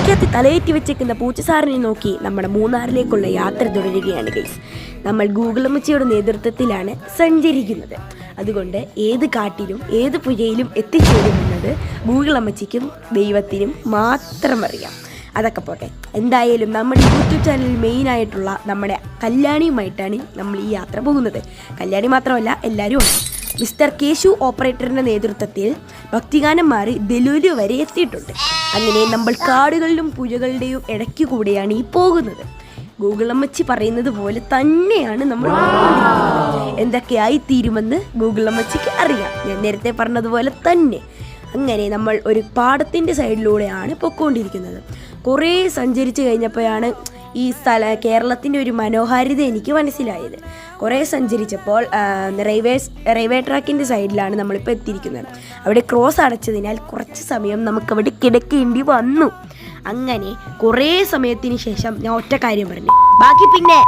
പെട്ടിക്കകത്ത് തലയേറ്റി വെച്ചേക്കുന്ന പൂച്ചസാറിനെ നോക്കി നമ്മുടെ മൂന്നാറിലേക്കുള്ള യാത്ര തുടരുകയാണ് ഗൈസ്. നമ്മൾ ഗൂഗിൾ അമ്മച്ചിയുടെ നേതൃത്വത്തിലാണ് സഞ്ചരിക്കുന്നത്. അതുകൊണ്ട് ഏത് കാട്ടിലും ഏത് പുഴയിലും എത്തിച്ചേരുമെന്നത് ഗൂഗിൾ അമ്മച്ചിക്കും ദൈവത്തിനും മാത്രം അറിയാം. അതൊക്കെ പോട്ടെ, എന്തായാലും നമ്മുടെ യൂട്യൂബ് ചാനലിൽ മെയിനായിട്ടുള്ള നമ്മുടെ കല്യാണിയുമായിട്ടാണ് നമ്മൾ ഈ യാത്ര പോകുന്നത്. കല്യാണി മാത്രമല്ല, എല്ലാവരും ഉണ്ട്. മിസ്റ്റർ കേശു ഓപ്പറേറ്ററിൻ്റെ നേതൃത്വത്തിൽ ഭക്തിഗാനം മാറി ദലൂലു വരെ എത്തിയിട്ടുണ്ട്. അങ്ങനെ നമ്മൾ കാടുകളിലും പുഴകളുടെയും ഇടയ്ക്ക് കൂടെയാണ് ഈ പോകുന്നത്. ഗൂഗിൾ അമ്മച്ചി പറയുന്നത് പോലെ തന്നെയാണ് നമ്മൾ എന്തൊക്കെയായി തീരുമെന്ന് ഗൂഗിൾ അമ്മച്ചിക്ക് അറിയാം. ഞാൻ നേരത്തെ പറഞ്ഞതുപോലെ തന്നെ. അങ്ങനെ നമ്മൾ ഒരു പാടത്തിൻ്റെ സൈഡിലൂടെയാണ് പൊയ്ക്കൊണ്ടിരിക്കുന്നത്. കുറേ സഞ്ചരിച്ച് കഴിഞ്ഞപ്പോഴാണ് ഈ കേരളത്തിൻ്റെ ഒരു മനോഹാരിത എനിക്ക് മനസ്സിലായത്. കുറേ സഞ്ചരിച്ചപ്പോൾ റെയിൽവേ ട്രാക്കിൻ്റെ സൈഡിലാണ് നമ്മളിപ്പോൾ എത്തിയിരിക്കുന്നത്. അവിടെ ക്രോസ് അടച്ചതിനാൽ കുറച്ച് സമയം നമുക്കവിടെ കിടക്കേണ്ടി വന്നു. അങ്ങനെ കുറേ സമയത്തിന് ശേഷം ഞാൻ ഒറ്റ കാര്യം പറഞ്ഞു, ബാക്കി പിന്നെ